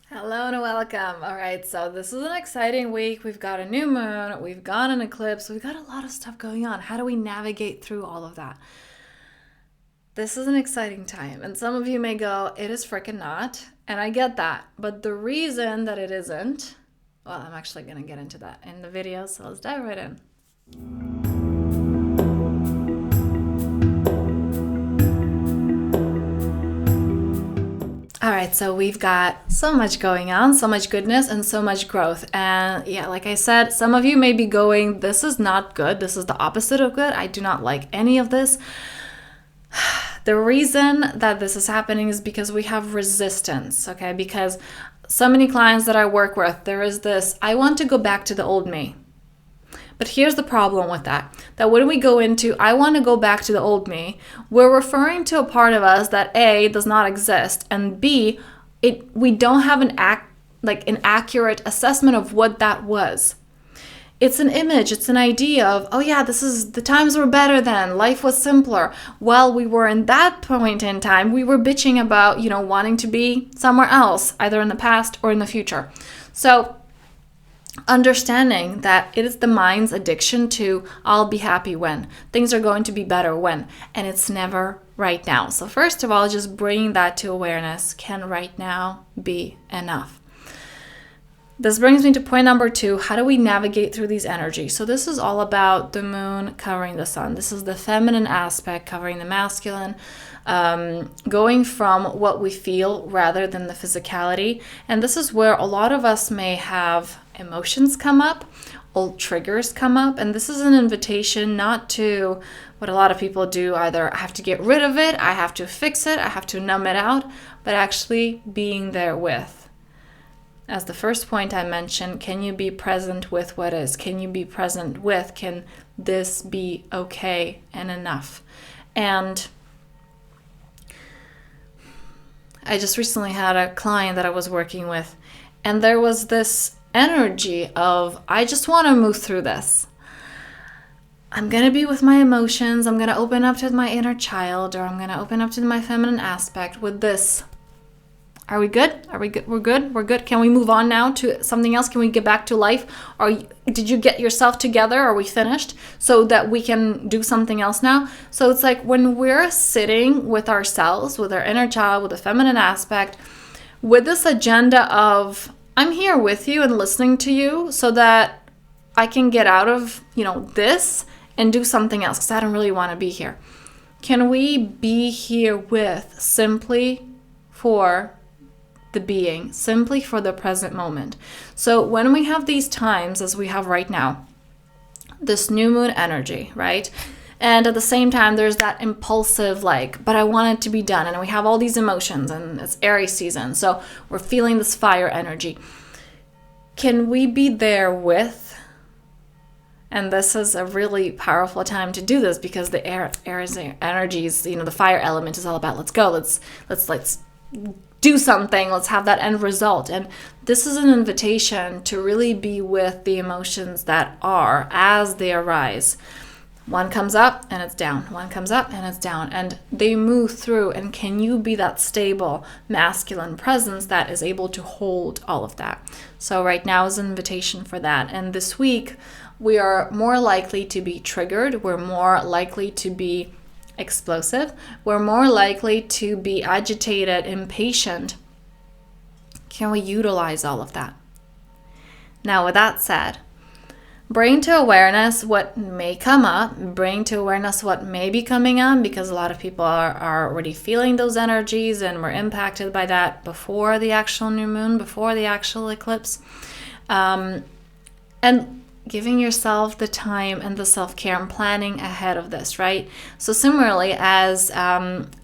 Hello and welcome. All right, so this is an exciting week. We've got a new moon, we've got an eclipse, we've got a lot of stuff going on. How do we navigate through all of that? This is an exciting time, and some of you may go, it is freaking not, and I get that. But the reason that it isn't, well, I'm actually going to get into that in the video, so let's dive right in. All right, so we've got so much going on, so much goodness, and so much growth. And yeah, like I said, some of you may be going, this is not good. This is the opposite of good. I do not like any of this. The reason that this is happening is because we have resistance, okay? Because so many clients that I work with, there is this, I want to go back to the old me. But here's the problem with that when we go into, I want to go back to the old me, we're referring to a part of us that A, does not exist, and B, we don't have an accurate assessment of what that was. It's an image, it's an idea of, oh yeah, the times were better then, life was simpler. While we were in that point in time, we were bitching about, wanting to be somewhere else, either in the past or in the future. So understanding that it is the mind's addiction to I'll be happy when, things are going to be better when, and it's never right now. So first of all, just bringing that to awareness, can right now be enough? This brings me to point number 2. How do we navigate through these energies? So this is all about the moon covering the sun. This is the feminine aspect covering the masculine, going from what we feel rather than the physicality. And this is where a lot of us may have emotions come up, old triggers come up. And this is an invitation not to what a lot of people do, either I have to get rid of it, I have to fix it, I have to numb it out, but actually being there with. As the first point I mentioned, can you be present with what is? Can you be present with, can this be okay and enough? And I just recently had a client that I was working with, and there was this energy of, I just want to move through this. I'm going to be with my emotions. I'm going to open up to my inner child, or I'm going to open up to my feminine aspect with this. Are we good? Are we good? We're good? We're good. Can we move on now to something else? Can we get back to life? Or did you get yourself together? Are we finished? So that we can do something else now? So it's like when we're sitting with ourselves, with our inner child, with the feminine aspect, with this agenda of, I'm here with you and listening to you so that I can get out of, this and do something else because I don't really want to be here. Can we be here with simply for the being, simply for the present moment? So when we have these times as we have right now, this new moon energy, right? And at the same time, there's that impulsive, but I want it to be done. And we have all these emotions, and it's Aries season. So we're feeling this fire energy. Can we be there with? And this is a really powerful time to do this because the Aries energies, the fire element is all about, let's go, let's do something, let's have that end result. And this is an invitation to really be with the emotions that are as they arise. One comes up and it's down, one comes up and it's down, and they move through. And can you be that stable masculine presence that is able to hold all of that? So right now is an invitation for that. And this week we are more likely to be triggered, we're more likely to be explosive, we're more likely to be agitated, impatient. Can we utilize all of that? Now, with that said, bring to awareness what may come up, bring to awareness what may be coming up, because a lot of people are already feeling those energies and were impacted by that before the actual new moon, before the actual eclipse. And giving yourself the time and the self-care and planning ahead of this, right? So similarly as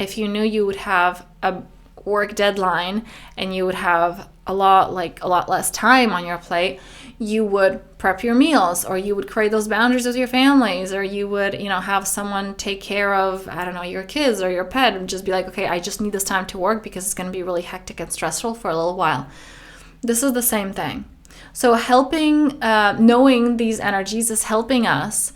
if you knew you would have a work deadline and you would have a lot less time on your plate, you would prep your meals, or you would create those boundaries with your families, or you would, have someone take care of, your kids or your pet, and just be like, okay, I just need this time to work because it's going to be really hectic and stressful for a little while. This is the same thing. So helping, knowing these energies is helping us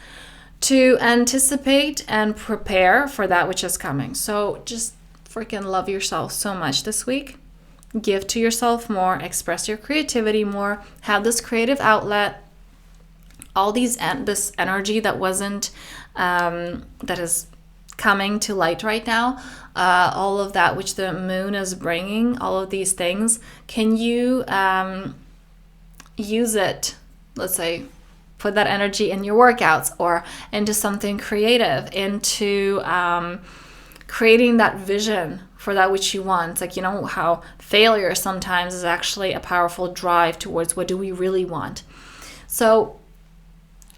to anticipate and prepare for that which is coming. So just freaking love yourself so much this week. give to yourself more, express your creativity more, have this creative outlet, all this energy that wasn't, that is coming to light right now, all of that which the moon is bringing, all of these things, can you use it, let's say, put that energy in your workouts or into something creative, into creating that vision for that which you want. Like, you know how failure sometimes is actually a powerful drive towards what do we really want. So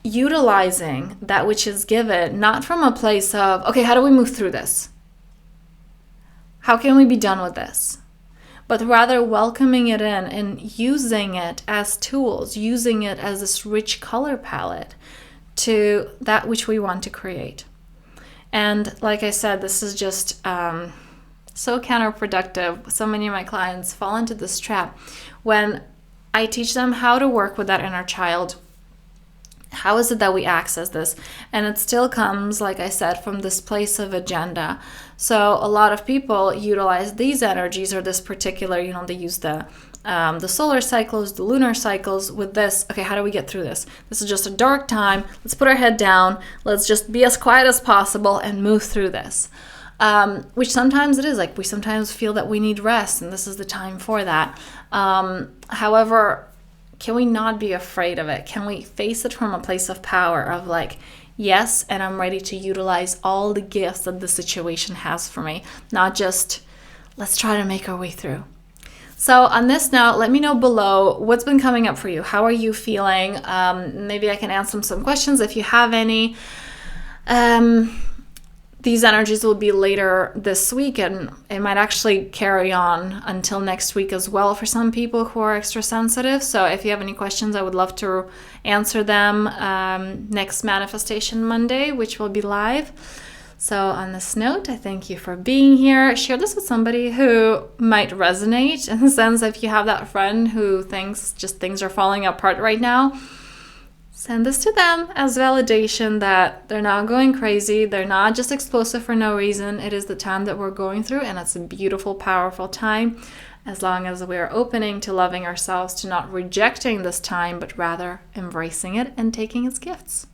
utilizing that which is given, not from a place of, okay, how do we move through this? How can we be done with this? But rather welcoming it in and using it as tools, using it as this rich color palette to that which we want to create. And like I said, this is just so counterproductive. So many of my clients fall into this trap. When I teach them how to work with that inner child, how is it that we access this? And it still comes, like I said, from this place of agenda. So a lot of people utilize these energies or this particular, they use the solar cycles, the lunar cycles with this. Okay, how do we get through this? This is just a dark time. Let's put our head down. Let's just be as quiet as possible and move through this. Which sometimes it is. Like, we sometimes feel that we need rest, and this is the time for that. However, can we not be afraid of it? Can we face it from a place of power of like, yes, and I'm ready to utilize all the gifts that the situation has for me, not just let's try to make our way through. So on this note, let me know below what's been coming up for you. How are you feeling? Maybe I can answer some questions if you have any. These energies will be later this week, and it might actually carry on until next week as well for some people who are extra sensitive. So if you have any questions, I would love to answer them next Manifestation Monday, which will be live. So on this note, I thank you for being here. Share this with somebody who might resonate, in the sense if you have that friend who thinks just things are falling apart right now. Send this to them as validation that they're not going crazy. They're not just explosive for no reason. It is the time that we're going through, and it's a beautiful, powerful time, as long as we are opening to loving ourselves, to not rejecting this time, but rather embracing it and taking its gifts.